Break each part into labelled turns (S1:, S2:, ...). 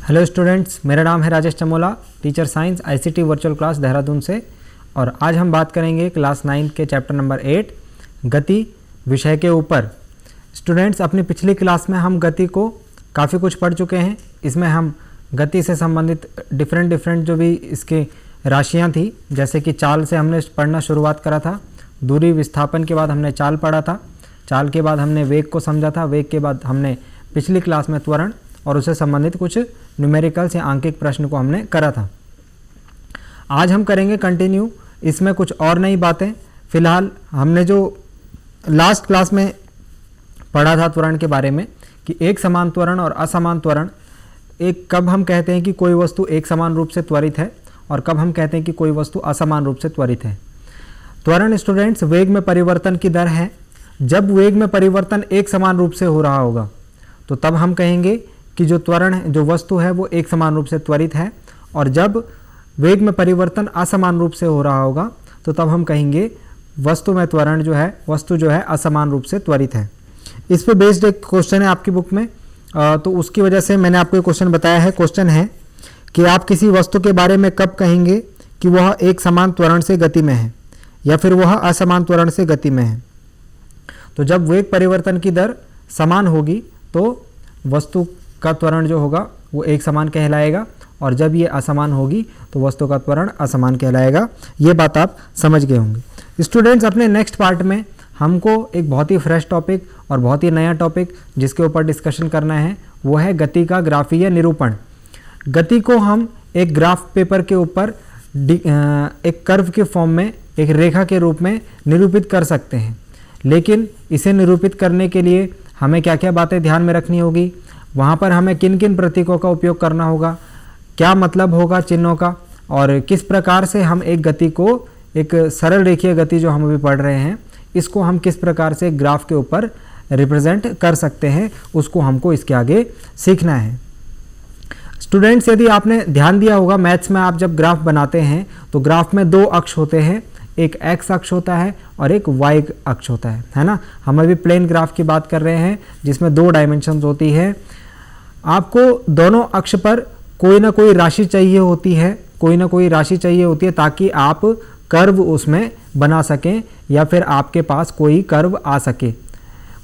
S1: Hello students, मेरा नाम है Rajesh Chamola, teacher science ICT virtual class Dehradun से। और आज हम बात करेंगे क्लास 9 के चैप्टर नंबर 8 गति विषय के ऊपर। स्टूडेंट्स, अपनी पिछली क्लास में हम गति को काफ़ी कुछ पढ़ चुके हैं। इसमें हम गति से संबंधित डिफरेंट जो भी इसके राशियाँ थी, जैसे कि चाल से हमने पढ़ना शुरुआत करा था। दूरी विस्थापन के बाद हमने चाल पढ़ा था। चाल के बाद हमने वेग को समझा था। वेग के बाद हमने पिछली क्लास में त्वरण और उससे संबंधित कुछ न्यूमेरिकल्स या आंकिक प्रश्न को हमने करा था। आज हम करेंगे कंटिन्यू, इसमें कुछ और नई बातें। फिलहाल हमने जो लास्ट क्लास में पढ़ा था त्वरण के बारे में कि एक समान त्वरण और असमान त्वरण, एक कब हम कहते हैं कि कोई वस्तु एक समान रूप से त्वरित है और कब हम कहते हैं कि कोई वस्तु असमान रूप से त्वरित है। त्वरण स्टूडेंट्स वेग में परिवर्तन की दर है। जब वेग में परिवर्तन एक समान रूप से हो रहा होगा तो तब हम कहेंगे कि जो त्वरण जो वस्तु है वो एक समान रूप से त्वरित है, और जब वेग में परिवर्तन असमान रूप से हो रहा होगा तो तब हम कहेंगे वस्तु में त्वरण जो है, वस्तु जो है असमान रूप से त्वरित है। इस पे बेस्ड एक क्वेश्चन है आपकी बुक में, तो उसकी वजह से मैंने आपको एक क्वेश्चन बताया है। क्वेश्चन है कि आप किसी वस्तु के बारे में कब कहेंगे कि वह एक समान त्वरण से गति में है या फिर वह असमान त्वरण से गति में है। तो जब वेग परिवर्तन की दर समान होगी तो वस्तु का त्वरण जो होगा वो एक समान कहलाएगा, और जब ये असमान होगी तो वस्तु का त्वरण असमान कहलाएगा। ये बात आप समझ गए होंगे। स्टूडेंट्स, अपने नेक्स्ट पार्ट में हमको एक बहुत ही फ्रेश टॉपिक और बहुत ही नया टॉपिक जिसके ऊपर डिस्कशन करना है वो है गति का ग्राफीय निरूपण। गति को हम एक ग्राफ पेपर के ऊपर एक कर्व के फॉर्म में, एक रेखा के रूप में निरूपित कर सकते हैं, लेकिन इसे निरूपित करने के लिए हमें क्या क्या बातें ध्यान में रखनी होगी, वहाँ पर हमें किन किन प्रतीकों का उपयोग करना होगा, क्या मतलब होगा चिन्हों का, और किस प्रकार से हम एक गति को, एक सरल रेखीय गति जो हम अभी पढ़ रहे हैं, इसको हम किस प्रकार से ग्राफ के ऊपर रिप्रेजेंट कर सकते हैं, उसको हमको इसके आगे सीखना है। स्टूडेंट्स, यदि आपने ध्यान दिया होगा मैथ्स में, आप जब ग्राफ बनाते हैं तो ग्राफ में दो अक्ष होते हैं, एक एक्स अक्ष होता है और एक वाई अक्ष होता है ना। हम अभी प्लेन ग्राफ की बात कर रहे हैं जिसमें दो डायमेंशंस होती है। आपको दोनों अक्ष पर कोई ना कोई राशि चाहिए होती है, कोई ना कोई राशि चाहिए होती है ताकि आप कर्व उसमें बना सकें या फिर आपके पास कोई कर्व आ सके।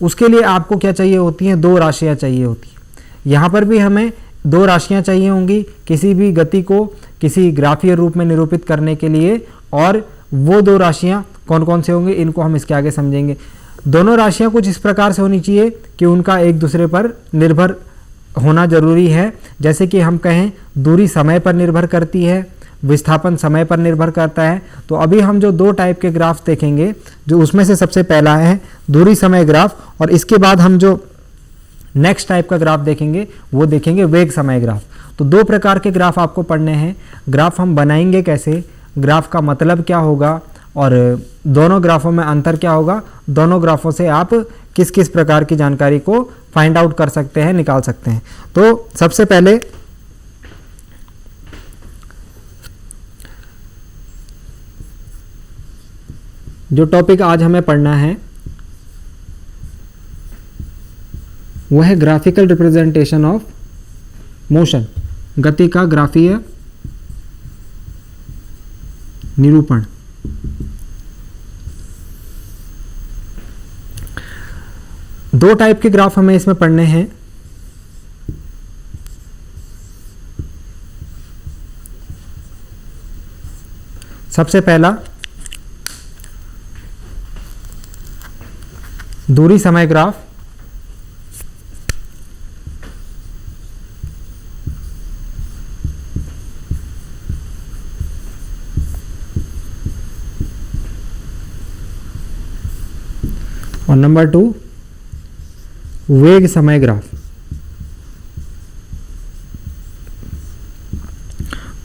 S1: उसके लिए आपको क्या चाहिए होती हैं, दो राशियां चाहिए होती हैं। यहाँ पर भी हमें दो राशियां चाहिए होंगी किसी भी गति को किसी ग्राफीय रूप में निरूपित करने के लिए, और वो दो राशियां कौन कौन से होंगे इनको हम इसके आगे समझेंगे। दोनों राशियां कुछ इस प्रकार से होनी चाहिए कि उनका एक दूसरे पर निर्भर होना जरूरी है। जैसे कि हम कहें दूरी समय पर निर्भर करती है, विस्थापन समय पर निर्भर करता है। तो अभी हम जो दो टाइप के ग्राफ देखेंगे, जो उसमें से सबसे पहला है दूरी समय ग्राफ, और इसके बाद हम जो नेक्स्ट टाइप का ग्राफ देखेंगे वो देखेंगे वेग समय ग्राफ। तो दो प्रकार के ग्राफ आपको पढ़ने हैं। ग्राफ हम बनाएंगे कैसे, ग्राफ का मतलब क्या होगा, और दोनों ग्राफों में अंतर क्या होगा, दोनों ग्राफों से आप किस किस प्रकार की जानकारी को फाइंड आउट कर सकते हैं, निकाल सकते हैं। तो सबसे पहले जो टॉपिक आज हमें पढ़ना है वो है ग्राफिकल रिप्रेजेंटेशन ऑफ मोशन, गति का ग्राफीय निरूपण। दो टाइप के ग्राफ हमें इसमें पढ़ने हैं। सबसे पहला दूरी समय ग्राफ, और नंबर 2 वेग समय ग्राफ।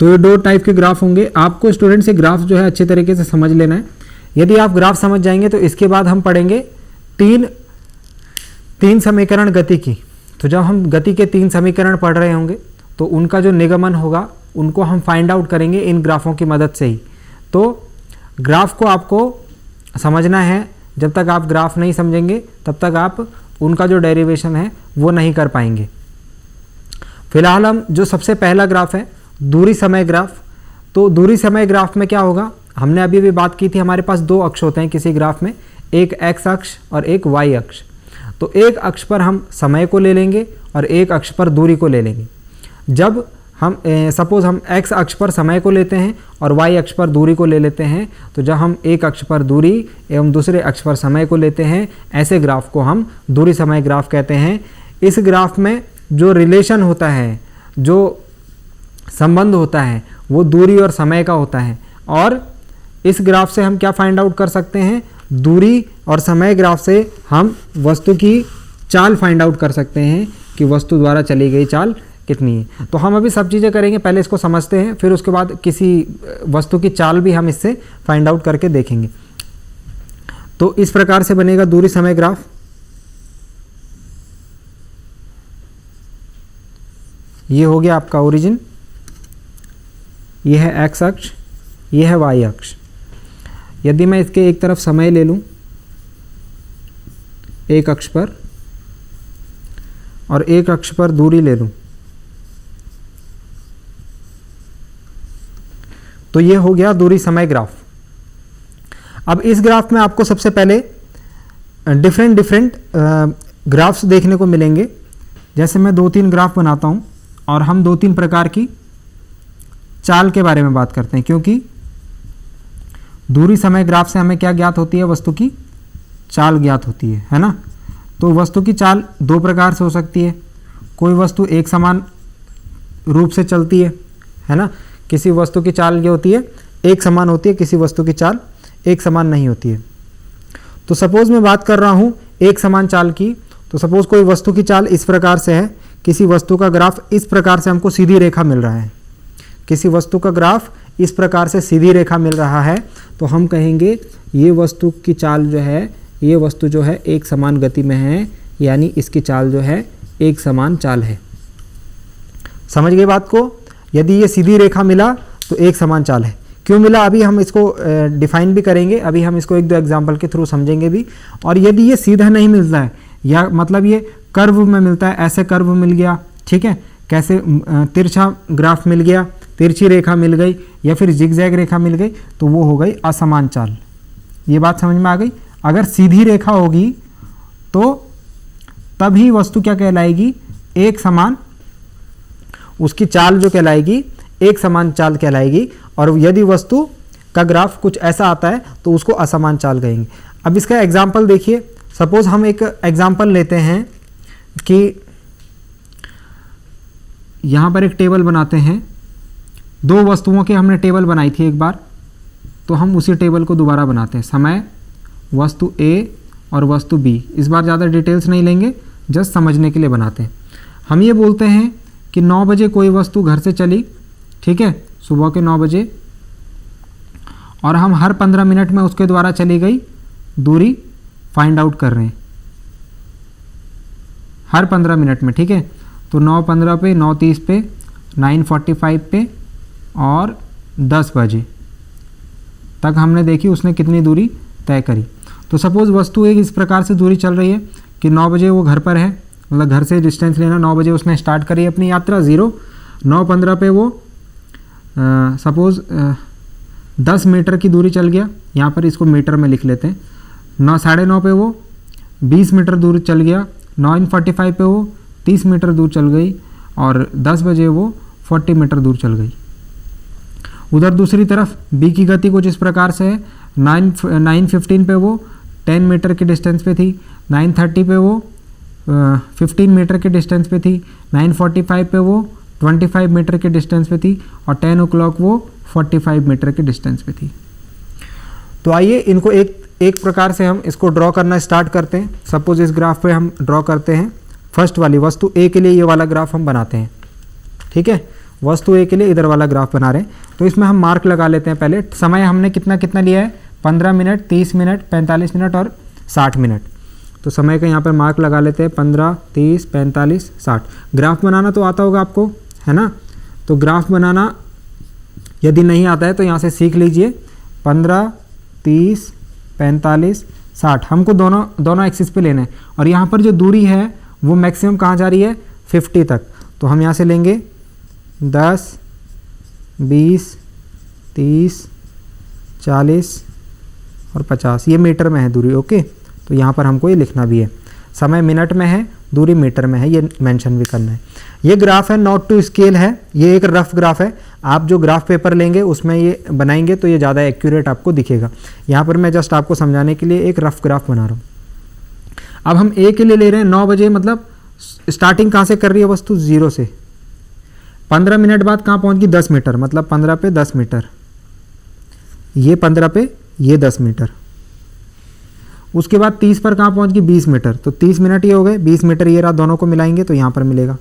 S1: तो ये दो टाइप के ग्राफ होंगे। आपको स्टूडेंट से ग्राफ जो है अच्छे तरीके से समझ लेना है। यदि आप ग्राफ समझ जाएंगे तो इसके बाद हम पढ़ेंगे तीन समीकरण गति की। तो जब हम गति के 3 समीकरण पढ़ रहे होंगे तो उनका जो निगमन होगा उनको हम फाइंड आउट करेंगे इन ग्राफों की मदद से ही। तो ग्राफ को आपको समझना है, जब तक आप ग्राफ नहीं समझेंगे तब तक आप उनका जो डेरिवेशन है वो नहीं कर पाएंगे। फिलहाल हम जो सबसे पहला ग्राफ है दूरी समय ग्राफ, तो दूरी समय ग्राफ में क्या होगा, हमने अभी भी बात की थी, हमारे पास दो अक्ष होते हैं किसी ग्राफ में, एक एक्स अक्ष और एक वाई अक्ष। तो एक अक्ष पर हम समय को ले लेंगे और एक अक्ष पर दूरी को ले लेंगे। जब हम सपोज हम एक्स अक्ष पर समय को लेते हैं और वाई अक्ष पर दूरी को ले लेते हैं, तो जब हम एक अक्ष पर दूरी एवं दूसरे अक्ष पर समय को लेते हैं, ऐसे ग्राफ को हम दूरी समय ग्राफ कहते हैं। इस ग्राफ में जो रिलेशन होता है, जो संबंध होता है, वो दूरी और समय का होता है। और इस ग्राफ से हम क्या फाइंड आउट कर सकते हैं, दूरी और समय ग्राफ से हम वस्तु की चाल फाइंड आउट कर सकते हैं कि वस्तु द्वारा चली गई चाल कितनी है। तो हम अभी सब चीज़ें करेंगे, पहले इसको समझते हैं, फिर उसके बाद किसी वस्तु की चाल भी हम इससे फाइंड आउट करके देखेंगे। तो इस प्रकार से बनेगा दूरी समय ग्राफ। ये हो गया आपका ओरिजिन, ये है एक्स अक्ष, ये है वाई अक्ष। यदि मैं इसके एक तरफ समय ले लूं एक अक्ष पर और एक अक्ष पर दूरी ले लूं, तो ये हो गया दूरी समय ग्राफ। अब इस ग्राफ में आपको सबसे पहले डिफरेंट ग्राफ्स देखने को मिलेंगे। जैसे मैं 2-3 ग्राफ बनाता हूं और हम 2-3 प्रकार की चाल के बारे में बात करते हैं, क्योंकि दूरी समय ग्राफ से हमें क्या ज्ञात होती है, वस्तु की चाल ज्ञात होती है ना। तो वस्तु की चाल दो प्रकार से हो सकती है। कोई वस्तु एक समान रूप से चलती है ना, किसी वस्तु की चाल ये होती है एक समान होती है, किसी वस्तु की चाल एक समान नहीं होती है। तो सपोज मैं बात कर रहा हूँ एक समान चाल की, तो सपोज कोई वस्तु की चाल इस प्रकार से है, किसी वस्तु का ग्राफ इस प्रकार से हमको सीधी रेखा मिल रहा है, किसी वस्तु का ग्राफ इस प्रकार से सीधी रेखा मिल रहा है, तो हम कहेंगे ये वस्तु की चाल जो है, ये वस्तु जो है एक समान गति में है, यानी इसकी चाल जो है एक समान चाल है। समझ गए बात को? यदि ये सीधी रेखा मिला तो एक समान चाल है। क्यों मिला अभी हम इसको डिफाइन भी करेंगे, अभी हम इसको 1-2 एग्जाम्पल के थ्रू समझेंगे भी। और यदि ये सीधा नहीं मिलता है, या मतलब ये कर्व में मिलता है, ऐसे कर्व मिल गया, ठीक है, कैसे तिरछा ग्राफ मिल गया, तिरछी रेखा मिल गई, या फिर जिगजैग रेखा मिल गई, तो वो हो गई असमान चाल। ये बात समझ में आ गई? अगर सीधी रेखा होगी तो तभी वस्तु क्या कहलाएगी, एक समान, उसकी चाल जो कहलाएगी एक समान चाल कहलाएगी। और यदि वस्तु का ग्राफ कुछ ऐसा आता है तो उसको असमान चाल कहेंगे। अब इसका एग्जाम्पल देखिए, सपोज हम एक एग्जाम्पल लेते हैं कि यहाँ पर एक टेबल बनाते हैं, दो वस्तुओं के हमने टेबल बनाई थी एक बार, तो हम उसी टेबल को दोबारा बनाते हैं, समय, वस्तु A और वस्तु B। इस बार ज़्यादा डिटेल्स नहीं लेंगे, जस्ट समझने के लिए बनाते हैं। हम ये बोलते हैं कि 9 बजे कोई वस्तु घर से चली, ठीक है, सुबह के 9 बजे, और हम हर 15 मिनट में उसके द्वारा चली गई दूरी फाइंड आउट कर रहे हैं, हर 15 मिनट में, ठीक है। तो 9:15 पे, 9:30 पे, 9:45 पे और 10 बजे तक हमने देखी उसने कितनी दूरी तय करी। तो सपोज़ वस्तु एक इस प्रकार से दूरी चल रही है कि 9 बजे वो घर पर है, मतलब घर से डिस्टेंस लेना, 9 बजे उसने स्टार्ट करी अपनी यात्रा 0, 9:15 पे वो सपोज़ 10 मीटर की दूरी चल गया, यहाँ पर इसको मीटर में लिख लेते हैं। 9:30 पे वो 20 मीटर दूर चल गया, 9:45 पे वो 30 मीटर दूर चल गई, और 10 बजे वो 40 मीटर दूर चल गई। उधर दूसरी तरफ बी की गति कुछ इस प्रकार से है, 9:15 पे वो 10 मीटर के डिस्टेंस पे थी, 9:30 पे वो 15 मीटर के डिस्टेंस पे थी, 9:45 पे वो 25 मीटर के डिस्टेंस पे थी, और 10 o'clock वो 45 मीटर के डिस्टेंस पे थी। तो आइए इनको एक प्रकार से हम इसको ड्रॉ करना स्टार्ट करते हैं। सपोज इस ग्राफ पे हम ड्रॉ करते हैं, फर्स्ट वाली वस्तु ए के लिए ये वाला ग्राफ हम बनाते हैं, ठीक है, वस्तु ए के लिए इधर वाला ग्राफ बना रहे हैं। तो इसमें हम मार्क लगा लेते हैं। पहले समय हमने कितना कितना लिया है, 15 मिनट, 30 मिनट, 45 मिनट और 60 मिनट। तो समय का यहाँ पर मार्क लगा लेते हैं, 15, 30, 45, 60। ग्राफ बनाना तो आता होगा आपको, है ना। तो ग्राफ बनाना यदि नहीं आता है तो यहाँ से सीख लीजिए, 15, 30, 45, 60 हमको दोनों एक्सिस पे लेना है। और यहाँ पर जो दूरी है वो मैक्सिमम कहाँ जा रही है, 50 तक। तो हम यहाँ से लेंगे 10, 20, 30, 40 और 50, ये मीटर में है दूरी। ओके, तो यहाँ पर हमको ये लिखना भी है, समय मिनट में है, दूरी मीटर में है, ये मेंशन भी करना है। ये ग्राफ है, नॉट टू स्केल है, ये एक रफ ग्राफ है। आप जो ग्राफ पेपर लेंगे उसमें ये बनाएंगे तो ये ज़्यादा एक्यूरेट आपको दिखेगा। यहाँ पर मैं जस्ट आपको समझाने के लिए एक रफ ग्राफ बना रहा हूँ। अब हम ए के लिए ले रहे हैं 9 बजे, मतलब स्टार्टिंग कहाँ से कर रही है वस्तु, 0 से। 15 मिनट बाद कहाँ पहुँच गई, 10 मीटर, मतलब 15 पे 10 मीटर, ये 15 पे ये 10 मीटर। उसके बाद 30 पर कहाँ पहुँच गई, 20 मीटर, तो 30 मिनट ये हो गए, 20 मीटर ये रहा, दोनों को मिलाएंगे तो यहाँ पर मिलेगा।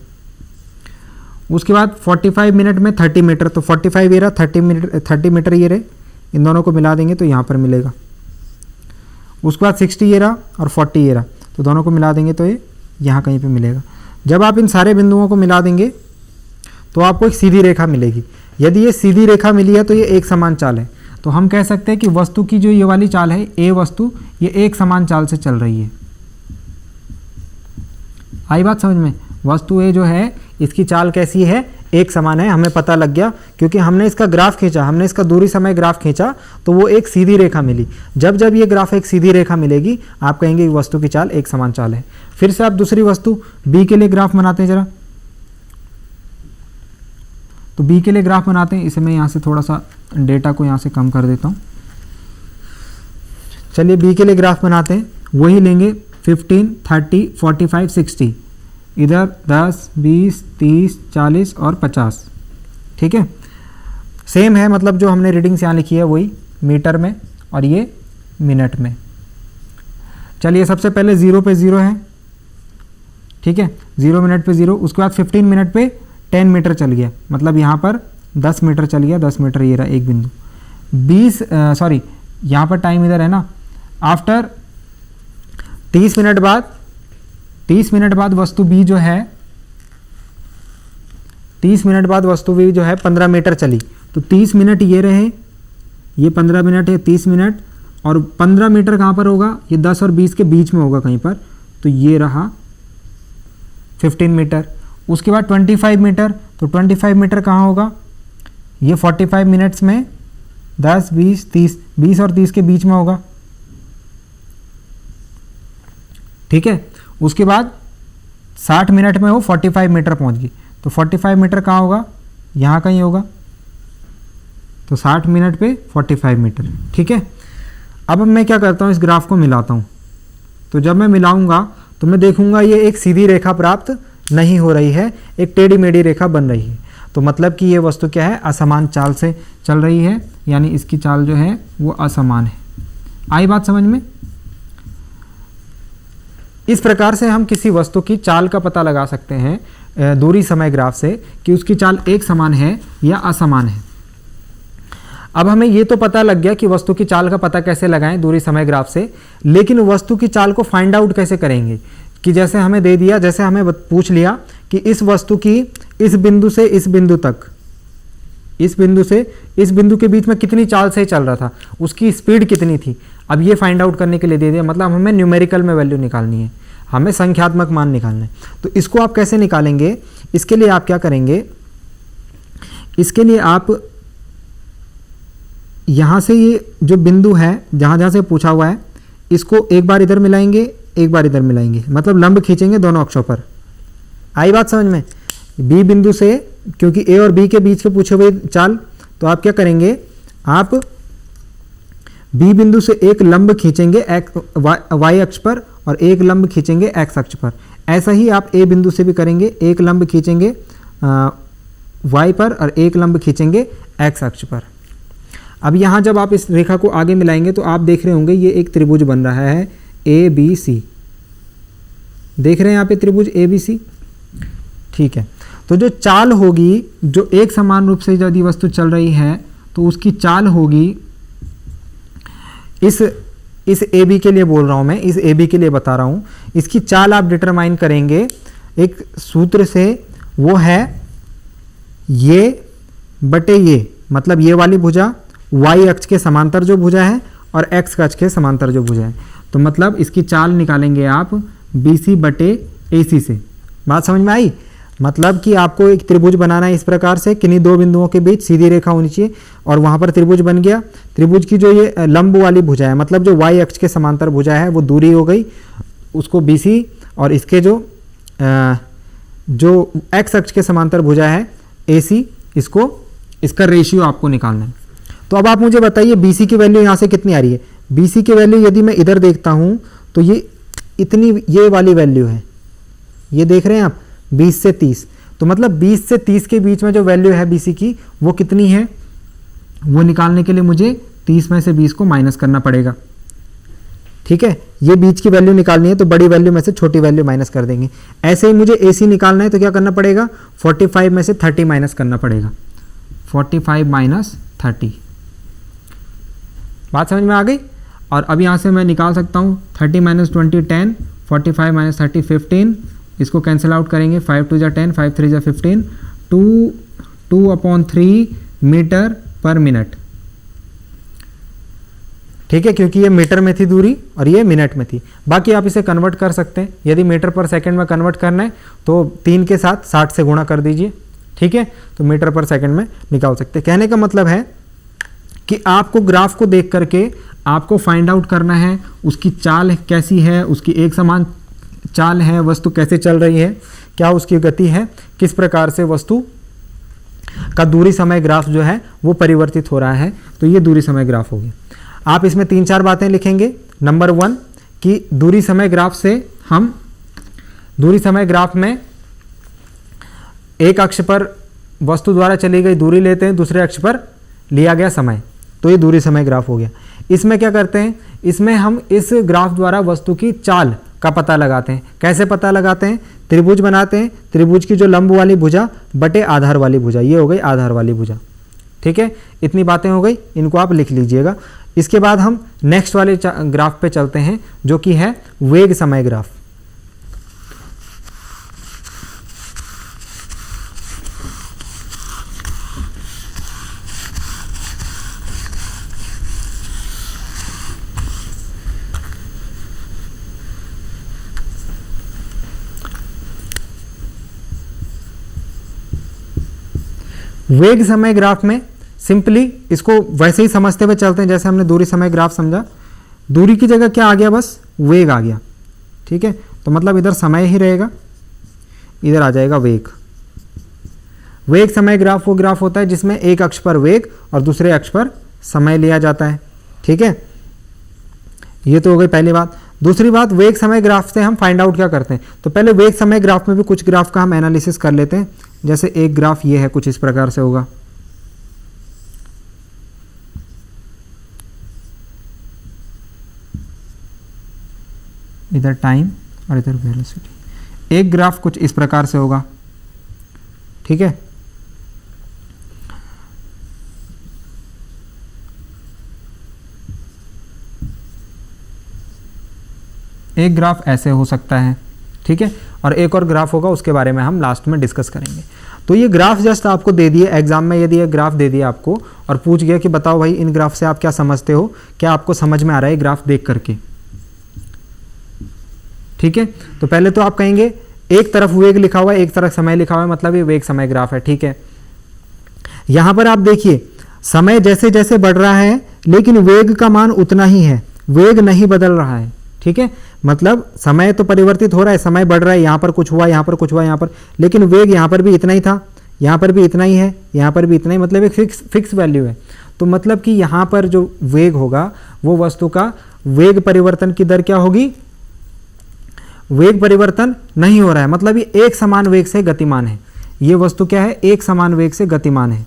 S1: उसके बाद 45 मिनट में 30 मीटर, तो 45 ये रहा, 30 मीटर ये रहे, इन दोनों को मिला देंगे तो यहाँ पर मिलेगा। उसके बाद 60 ये रहा और 40 ये रहा, तो दोनों को मिला देंगे तो ये यहाँ कहीं पे मिलेगा। जब आप इन सारे बिंदुओं को मिला देंगे तो आपको एक सीधी रेखा मिलेगी। यदि ये सीधी रेखा मिली है तो ये एक समान चाल है। तो हम कह सकते हैं कि वस्तु की जो ये वाली चाल है, ए वस्तु, ये एक समान चाल से चल रही है। आई बात समझ में? वस्तु ए जो है इसकी चाल कैसी है, एक समान है, हमें पता लग गया क्योंकि हमने इसका ग्राफ खींचा, हमने इसका दूरी समय ग्राफ खींचा तो वो एक सीधी रेखा मिली। जब जब ये ग्राफ एक सीधी रेखा मिलेगी आप कहेंगे कि वस्तु की चाल एक समान चाल है। फिर से आप दूसरी वस्तु बी के लिए ग्राफ बनाते हैं जरा। तो बी के लिए ग्राफ बनाते हैं, इसे मैं यहाँ से थोड़ा सा डेटा को यहाँ से कम कर देता हूँ। चलिए बी के लिए ग्राफ बनाते हैं, वही लेंगे 15, 30, 45, 60, इधर 10, 20, 30, 40 और 50। ठीक है, सेम है, मतलब जो हमने रीडिंग्स यहाँ लिखी है वही मीटर में और ये मिनट में। चलिए सबसे पहले 0 पे 0 है, ठीक है, 0 मिनट पे 0। उसके बाद 15 मिनट पे 10 मीटर चल गया, मतलब यहाँ पर 10 मीटर चल गया, 10 मीटर ये रहा एक बिंदु। 20 सॉरी यहाँ पर टाइम इधर है ना। आफ्टर 30 मिनट बाद वस्तु बी जो है 30 मिनट बाद वस्तु बी जो है 15 मीटर चली, तो 30 मिनट ये रहे, ये 15 मिनट है, 30 मिनट, और 15 मीटर कहाँ पर होगा, ये 10 और 20 के बीच में होगा कहीं पर, तो ये रहा 15 मीटर। उसके बाद 25 मीटर, तो 25 मीटर कहाँ होगा, ये 45 मिनट्स में 10, 20, 30, 20 और 30 के बीच में होगा। ठीक है, उसके बाद 60 मिनट में वो 45 मीटर पहुंच गई, तो 45 मीटर कहाँ होगा, यहाँ कहीं होगा, तो 60 मिनट पे 45 मीटर। ठीक है, अब मैं क्या करता हूँ, इस ग्राफ को मिलाता हूँ। तो जब मैं मिलाऊंगा तो मैं देखूंगा ये एक सीधी रेखा प्राप्त नहीं हो रही है, एक टेढ़ी मेढ़ी रेखा बन रही है। तो मतलब कि ये वस्तु क्या है, असमान चाल से चल रही है, यानी इसकी चाल जो है वो असमान है। आई बात समझ में? इस प्रकार से हम किसी वस्तु की चाल का पता लगा सकते हैं दूरी समय ग्राफ से कि उसकी चाल एक समान है या असमान है। अब हमें ये तो पता लग गया कि वस्तु की चाल का पता कैसे लगाएं दूरी समय ग्राफ से, लेकिन वस्तु की चाल को फाइंड आउट कैसे करेंगे, कि जैसे हमें दे दिया, जैसे हमें पूछ लिया कि इस वस्तु की इस बिंदु से इस बिंदु तक, इस बिंदु से इस बिंदु के बीच में कितनी चाल से चल रहा था, उसकी स्पीड कितनी थी। अब ये फाइंड आउट करने के लिए दे दिया, मतलब हमें न्यूमेरिकल में वैल्यू निकालनी है, हमें संख्यात्मक मान निकालना है। तो इसको आप कैसे निकालेंगे, इसके लिए आप क्या करेंगे, इसके लिए आप यहाँ से ये जो बिंदु है जहाँ जहाँ से पूछा हुआ है, इसको एक बार इधर मिलाएंगे, एक बार इधर मिलाएंगे, मतलब लंब खींचेंगे दोनों अक्षों पर। आई बात समझ में? बी बिंदु से, क्योंकि ए और बी के बीच के पूछे हुए चाल, तो आप क्या करेंगे, आप बी बिंदु से एक लंब खींचेंगे वाई अक्ष पर और एक लंब खींचेंगे एक्स अक्ष पर। ऐसा ही आप ए बिंदु से भी करेंगे, एक लंब खींचेंगे वाई पर और एक लंब खींचेंगे एक्स अक्ष पर। अब यहाँ जब आप इस रेखा को आगे मिलाएंगे तो आप देख रहे होंगे ये एक त्रिभुज बन रहा है ए बी सी, देख रहे हैं यहाँ पे त्रिभुज ए बी सी। ठीक है, तो जो चाल होगी, जो एक समान रूप से यदि वस्तु चल रही है तो उसकी चाल होगी, इस ए बी के लिए बोल रहा हूँ मैं, इस ए बी के लिए बता रहा हूँ, इसकी चाल आप डिटरमाइन करेंगे एक सूत्र से, वो है ये बटे ये, मतलब ये वाली भुजा y अक्ष के समांतर जो भुजा है और x अक्ष के समांतर जो भुजा है, तो मतलब इसकी चाल निकालेंगे आप BC बटे AC से। बात समझ में आई? मतलब कि आपको एक त्रिभुज बनाना है इस प्रकार से, किन्हीं दो बिंदुओं के बीच सीधी रेखा होनी चाहिए और वहाँ पर त्रिभुज बन गया। त्रिभुज की जो ये लंब वाली भुजा है, मतलब जो y अक्ष के समांतर भुजा है वो दूरी हो गई, उसको BC, और इसके जो x अक्ष के समांतर भुजा है AC, इसका रेशियो आपको निकालना है। तो अब आप मुझे बताइए BC की वैल्यू यहाँ से कितनी आ रही है। BC की वैल्यू यदि मैं इधर देखता हूँ तो ये वाली वैल्यू है, ये देख रहे हैं आप, 20 से 30। तो मतलब 20 से 30 के बीच में जो वैल्यू है BC की वो कितनी है, वो निकालने के लिए मुझे 30 में से 20 को माइनस करना पड़ेगा। ठीक है, ये बीच की वैल्यू निकालनी है तो बड़ी वैल्यू में से छोटी वैल्यू माइनस कर देंगे। ऐसे ही मुझे AC निकालना है तो क्या करना पड़ेगा, 45 में से 30 माइनस करना पड़ेगा। 45 माइनस 30, बात समझ में आ गई। और अब यहाँ से मैं निकाल सकता हूँ 30 माइनस 20 10, 45 माइनस 30 15, इसको कैंसिल आउट करेंगे, 5 2 जा 10, 5 3 जा 15, 2/3 मीटर पर मिनट। ठीक है, क्योंकि ये मीटर में थी दूरी और ये मिनट में थी। बाकी आप इसे कन्वर्ट कर सकते हैं, यदि मीटर पर सेकंड में कन्वर्ट करना है तो 3 के साथ 60 से गुणा कर दीजिए। ठीक है, तो मीटर पर सेकंड में निकाल सकते हैं। कहने का मतलब है कि आपको ग्राफ को देख करके आपको फाइंड आउट करना है उसकी चाल कैसी है, उसकी एक समान चाल है, वस्तु कैसे चल रही है, क्या उसकी गति है, किस प्रकार से वस्तु का दूरी समय ग्राफ जो है वो परिवर्तित हो रहा है। तो ये दूरी समय ग्राफ होगी। आप इसमें 3-4 बातें लिखेंगे। नंबर 1 कि दूरी समय ग्राफ से हम दूरी समय ग्राफ में एक अक्ष पर वस्तु द्वारा चली गई दूरी लेते हैं, दूसरे अक्ष पर लिया गया समय, तो ये दूरी समय ग्राफ हो गया। इसमें क्या करते हैं, इसमें हम इस ग्राफ द्वारा वस्तु की चाल का पता लगाते हैं। कैसे पता लगाते हैं, त्रिभुज बनाते हैं, त्रिभुज की जो लंब वाली भुजा बटे आधार वाली भुजा, ये हो गई आधार वाली भुजा। ठीक है, इतनी बातें हो गई, इनको आप लिख लीजिएगा। इसके बाद हम नेक्स्ट वाले ग्राफ पे चलते हैं जो कि है वेग समय ग्राफ। वेग समय ग्राफ में सिंपली इसको वैसे ही समझते हुए चलते हैं जैसे हमने दूरी समय ग्राफ समझा। दूरी की जगह क्या आ गया, बस वेग आ गया। ठीक है, तो मतलब इधर समय ही रहेगा, इधर आ जाएगा वेग। वेग समय ग्राफ वो ग्राफ होता है जिसमें एक अक्ष पर वेग और दूसरे अक्ष पर समय लिया जाता है। ठीक है, ये तो हो गई पहली बात। दूसरी बात, वेग समय ग्राफ से हम फाइंड आउट क्या करते हैं, तो पहले वेग समय ग्राफ में भी कुछ ग्राफ का हम एनालिसिस कर लेते हैं। जैसे एक ग्राफ ये है, कुछ इस प्रकार से होगा। इधर टाइम और इधर वेलोसिटी। एक ग्राफ कुछ इस प्रकार से होगा। ठीक है, एक ग्राफ ऐसे हो सकता है। ठीक है, और एक और ग्राफ होगा, उसके बारे में हम लास्ट में डिस्कस करेंगे। तो ये ग्राफ जस्ट आपको दे दिए एग्जाम में, यदि ये ग्राफ दे दिया आपको और पूछ गया कि बताओ भाई इन ग्राफ से आप क्या समझते हो, क्या आपको समझ में आ रहा है ग्राफ देख करके। ठीक है, तो पहले तो आप कहेंगे एक तरफ वेग लिखा हुआ है, एक तरफ समय लिखा हुआ है, मतलब ये वेग समय ग्राफ है। ठीक है, यहां पर आप देखिए समय जैसे जैसे बढ़ रहा है लेकिन वेग का मान उतना ही है, वेग नहीं बदल रहा है। ठीक है, मतलब समय तो परिवर्तित हो रहा है, समय बढ़ रहा है, यहां पर कुछ हुआ, यहां पर कुछ हुआ, यहां पर, लेकिन वेग यहां पर भी इतना ही था, यहां पर भी इतना ही है, यहां पर भी इतना ही, मतलब एक फिक्स वैल्यू है। तो मतलब कि यहां पर जो वेग होगा वो वस्तु का वेग परिवर्तन की दर क्या होगी, वेग परिवर्तन नहीं हो रहा है, मतलब ये एक समान वेग से गतिमान है। ये वस्तु क्या है, एक समान वेग से गतिमान है।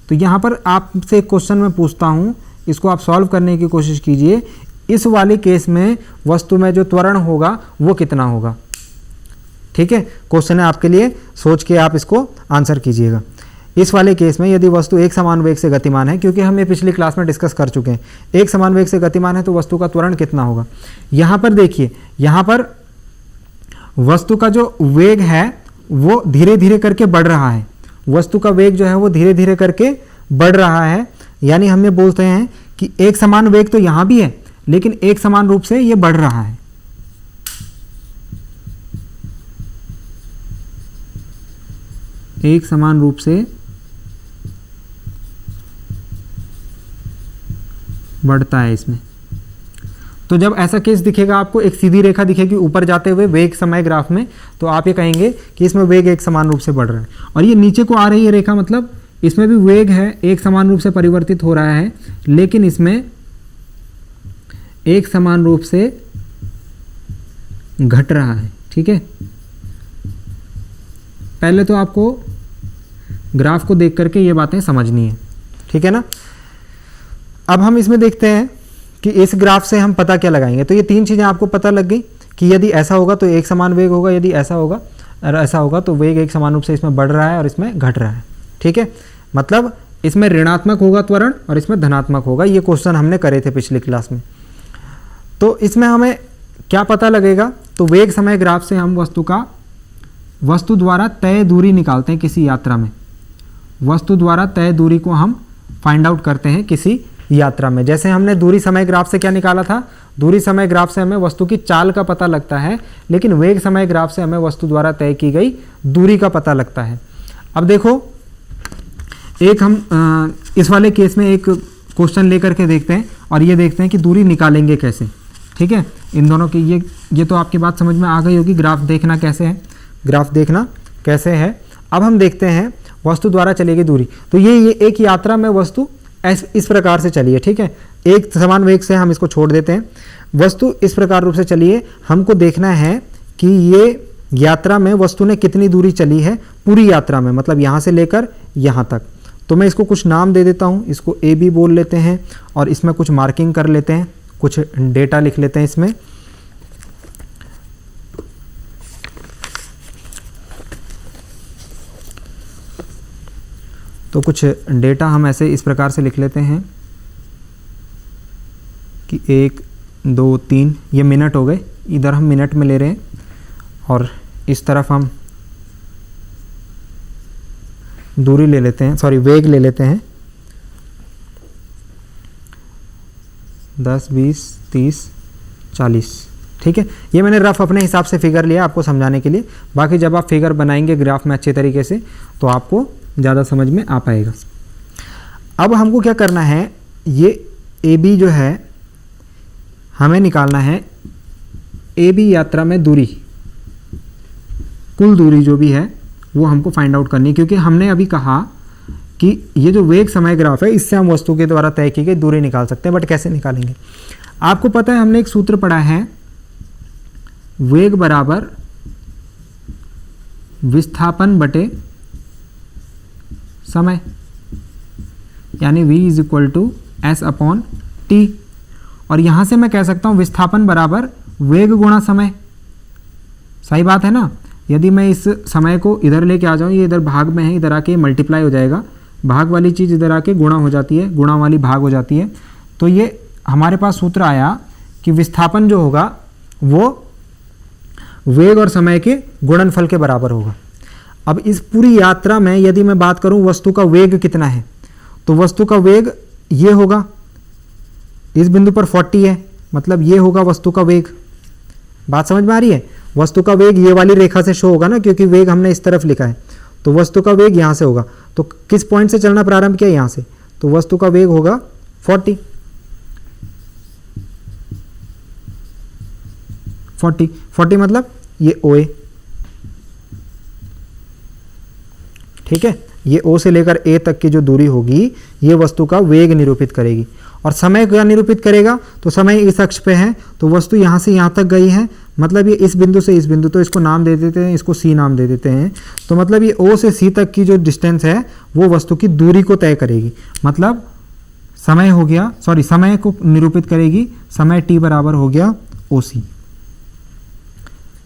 S1: तो यहां पर आपसे एक क्वेश्चन मैं पूछता हूं, इसको आप सॉल्व करने की कोशिश कीजिए। इस वाले केस में वस्तु में जो त्वरण होगा वो कितना होगा। ठीक है, क्वेश्चन है आपके लिए, सोच के आप इसको आंसर कीजिएगा। इस वाले केस में यदि वस्तु एक समान वेग से गतिमान है, क्योंकि हम ये पिछली क्लास में डिस्कस कर चुके हैं, एक समान वेग से गतिमान है तो वस्तु का त्वरण कितना होगा। यहां पर देखिए, यहां पर वस्तु का जो वेग है वो धीरे धीरे करके बढ़ रहा है, वस्तु का वेग जो है वो धीरे धीरे करके बढ़ रहा है। यानी हम ये बोलते हैं कि एक समान वेग तो यहां भी है लेकिन एक समान रूप से ये बढ़ रहा है। एक समान रूप से बढ़ता है इसमें। तो जब ऐसा केस दिखेगा आपको, एक सीधी रेखा दिखेगी ऊपर जाते हुए वेग समय ग्राफ में, तो आप ये कहेंगे कि इसमें वेग एक समान रूप से बढ़ रहा है। और ये नीचे को आ रही है रेखा, मतलब इसमें भी वेग है, एक समान रूप से परिवर्तित हो रहा है, लेकिन इसमें एक समान रूप से घट रहा है। ठीक है, पहले तो आपको ग्राफ को देख करके ये बातें समझनी है। ठीक है ना। अब हम इसमें देखते हैं कि इस ग्राफ से हम पता क्या लगाएंगे। तो ये तीन चीज़ें आपको पता लग गई कि यदि ऐसा होगा तो एक समान वेग होगा, यदि ऐसा होगा और ऐसा होगा तो वेग एक समान रूप से इसमें बढ़ रहा है और इसमें घट रहा है। ठीक है, मतलब इसमें ऋणात्मक होगा त्वरण और इसमें धनात्मक होगा। ये क्वेश्चन हमने करे थे पिछली क्लास में। तो इसमें हमें क्या पता लगेगा, तो वेग समय ग्राफ से हम वस्तु द्वारा तय दूरी निकालते हैं किसी यात्रा में। वस्तु द्वारा तय दूरी को हम फाइंड आउट करते हैं किसी यात्रा में। जैसे हमने दूरी समय ग्राफ से क्या निकाला था, दूरी समय ग्राफ से हमें वस्तु की चाल का पता लगता है, लेकिन वेग समय ग्राफ से हमें वस्तु द्वारा तय की गई दूरी का पता लगता है। अब देखो, एक हम इस वाले केस में एक क्वेश्चन लेकर के देखते हैं और ये देखते हैं कि दूरी निकालेंगे कैसे। ठीक है, इन दोनों की ये तो आपकी बात समझ में आ गई होगी। ग्राफ देखना कैसे है, ग्राफ देखना कैसे है। अब हम देखते हैं वस्तु द्वारा चली गई दूरी। तो ये एक यात्रा में वस्तु इस प्रकार से चली है। ठीक है, एक समान वेग से हम इसको छोड़ देते हैं। वस्तु इस प्रकार रूप से चली है, हमको देखना है कि ये यात्रा में वस्तु ने कितनी दूरी चली है पूरी यात्रा में, मतलब यहाँ से लेकर यहाँ तक। तो मैं इसको कुछ नाम दे देता हूँ, इसको ए बी बोल लेते हैं और इसमें कुछ मार्किंग कर लेते हैं, कुछ डेटा लिख लेते हैं इसमें। तो कुछ डेटा हम ऐसे इस प्रकार से लिख लेते हैं कि 1 2 3, ये मिनट हो गए, इधर हम मिनट में ले रहे हैं और इस तरफ हम दूरी ले लेते हैं, सॉरी वेग ले लेते हैं 10 20 30 40। ठीक है, ये मैंने रफ अपने हिसाब से फिगर लिया आपको समझाने के लिए। बाकी जब आप फिगर बनाएंगे ग्राफ में अच्छे तरीके से तो आपको ज़्यादा समझ में आ पाएगा। अब हमको क्या करना है, ये ए बी जो है हमें निकालना है। ए बी यात्रा में दूरी, कुल दूरी जो भी है वो हमको फाइंड आउट करनी है, क्योंकि हमने अभी कहा कि ये जो वेग समय ग्राफ है इससे हम वस्तु के द्वारा तय की गई दूरी निकाल सकते हैं। बट कैसे निकालेंगे, आपको पता है हमने एक सूत्र पढ़ा है, वेग बराबर विस्थापन बटे समय, यानी v is equal to S upon T. और यहाँ से मैं कह सकता हूँ विस्थापन बराबर वेग गुणा समय। सही बात है ना। यदि मैं इस समय को इधर लेके आ जाऊँ, ये इधर भाग में है, इधर आके मल्टीप्लाई हो जाएगा, भाग वाली चीज़ इधर आके गुणा हो जाती है, गुणा वाली भाग हो जाती है। तो ये हमारे पास सूत्र आया कि विस्थापन जो होगा वो वेग और समय के गुणनफल के बराबर होगा। अब इस पूरी यात्रा में यदि मैं बात करूं वस्तु का वेग कितना है, तो वस्तु का वेग ये होगा, इस बिंदु पर 40 है, मतलब ये होगा वस्तु का वेग। बात समझ में आ रही है। वस्तु का वेग ये वाली रेखा से शो होगा ना, क्योंकि वेग हमने इस तरफ लिखा है। तो वस्तु का वेग यहाँ से होगा। तो किस पॉइंट से चलना प्रारंभ किया, यहाँ से, तो वस्तु का वेग होगा 40 मतलब ये OA। ठीक है, ये O से लेकर A तक की जो दूरी होगी ये वस्तु का वेग निरूपित करेगी। और समय क्या निरूपित करेगा, तो समय इस अक्ष पे है, तो वस्तु यहाँ से यहाँ तक गई है, मतलब ये इस बिंदु से इस बिंदु, तो इसको नाम दे देते हैं, इसको C नाम दे देते हैं। तो मतलब ये O से C तक की जो डिस्टेंस है वो वस्तु की दूरी को तय करेगी, मतलब समय हो गया, सॉरी समय को निरूपित करेगी, समय t बराबर हो गया OC।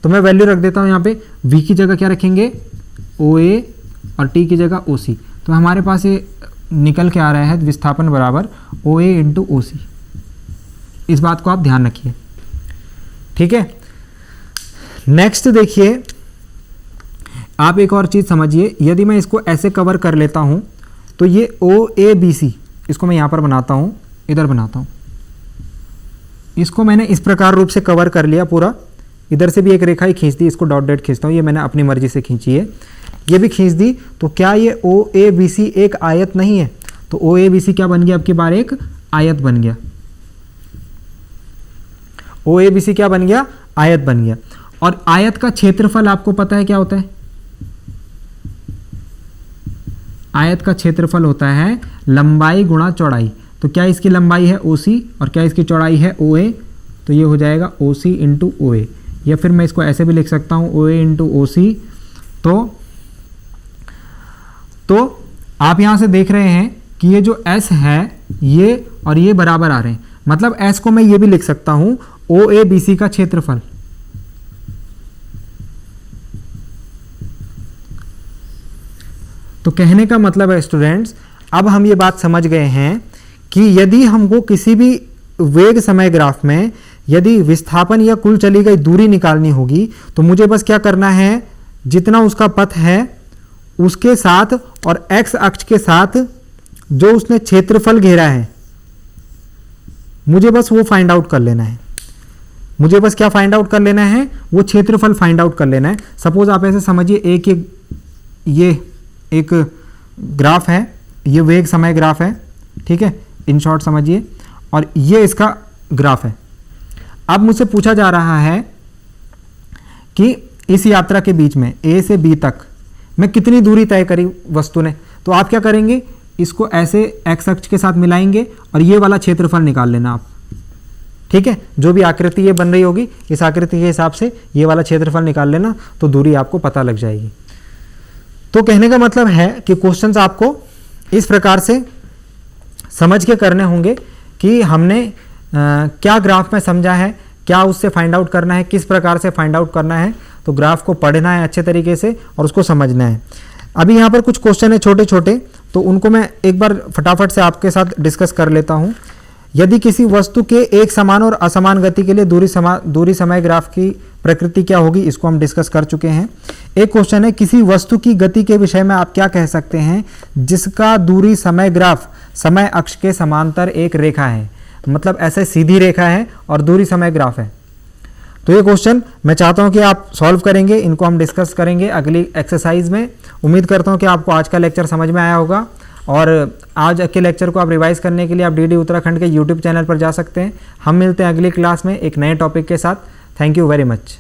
S1: तो मैं वैल्यू रख देता हूँ यहाँ पे, V की जगह क्या रखेंगे OA और T की जगह OC। तो हमारे पास ये निकल के आ रहा है विस्थापन बराबर OA इंटू OC। इस बात को आप ध्यान रखिए। ठीक है, नेक्स्ट देखिए, आप एक और चीज़ समझिए। यदि मैं इसको ऐसे कवर कर लेता हूँ तो ये OABC, इसको मैं यहाँ पर बनाता हूँ, इधर बनाता हूँ, इसको मैंने इस प्रकार रूप से कवर कर लिया पूरा। इधर से भी एक रेखा ही खींच दी, इसको डॉट डॉट खींचता हूँ, ये मैंने अपनी मर्जी से खींची है। ये भी खींच दी, तो क्या ये OABC एक आयत नहीं है? तो OABC क्या बन गया? अब की बार एक आयत बन गया। OABC क्या बन गया? आयत बन गया। और आयत का क्षेत्रफल आपको पता है क्या होता है? आयत का क्षेत्रफल होता है लंबाई गुणा चौड़ाई। तो क्या इसकी लंबाई है OC और क्या इसकी चौड़ाई है OA? तो ये हो जाएगा OC इंटू OA, या फिर मैं इसको ऐसे भी लिख सकता हूँ OA इंटू OC। तो आप यहाँ से देख रहे हैं कि ये जो S है ये और ये बराबर आ रहे हैं, मतलब S को मैं ये भी लिख सकता हूँ OABC का क्षेत्रफल। तो कहने का मतलब है स्टूडेंट्स, अब हम ये बात समझ गए हैं कि यदि हमको किसी भी वेग समय ग्राफ में यदि विस्थापन या कुल चली गई दूरी निकालनी होगी तो मुझे बस क्या करना है, जितना उसका पथ है उसके साथ और x अक्ष के साथ जो उसने क्षेत्रफल घेरा है, मुझे बस वो फाइंड आउट कर लेना है। मुझे बस क्या फाइंड आउट कर लेना है? वो क्षेत्रफल फाइंड आउट कर लेना है। सपोज आप ऐसे समझिए, ये एक ग्राफ है, ये वेग समय ग्राफ है, ठीक है, इन शॉर्ट समझिए, और ये इसका ग्राफ है। अब मुझसे पूछा जा रहा है कि इस यात्रा के बीच में A से B तक मैं कितनी दूरी तय करी वस्तु ने। तो आप क्या करेंगे, इसको ऐसे x अक्ष के साथ मिलाएंगे और ये वाला क्षेत्रफल निकाल लेना आप, ठीक है। जो भी आकृति ये बन रही होगी इस आकृति के हिसाब से ये वाला क्षेत्रफल निकाल लेना, तो दूरी आपको पता लग जाएगी। तो कहने का मतलब है कि क्वेश्चंस आपको इस प्रकार से समझ के करने होंगे कि हमने क्या ग्राफ में समझा है, क्या उससे फाइंड आउट करना है, किस प्रकार से फाइंड आउट करना है। तो ग्राफ को पढ़ना है अच्छे तरीके से और उसको समझना है। अभी यहाँ पर कुछ क्वेश्चन है छोटे छोटे, तो उनको मैं एक बार फटाफट से आपके साथ डिस्कस कर लेता हूँ। यदि किसी वस्तु के एक समान और असमान गति के लिए दूरी समय ग्राफ की प्रकृति क्या होगी, इसको हम डिस्कस कर चुके हैं। एक क्वेश्चन है, किसी वस्तु की गति के विषय में आप क्या कह सकते हैं जिसका दूरी समय ग्राफ समय अक्ष के समांतर एक रेखा है, मतलब ऐसे सीधी रेखा है और दूरी समय ग्राफ है। तो ये क्वेश्चन मैं चाहता हूं कि आप सॉल्व करेंगे, इनको हम डिस्कस करेंगे अगली एक्सरसाइज में। उम्मीद करता हूं कि आपको आज का लेक्चर समझ में आया होगा, और आज के लेक्चर को आप रिवाइज करने के लिए आप DD उत्तराखंड के YouTube चैनल पर जा सकते हैं। हम मिलते हैं अगली क्लास में एक नए टॉपिक के साथ। Thank you very much.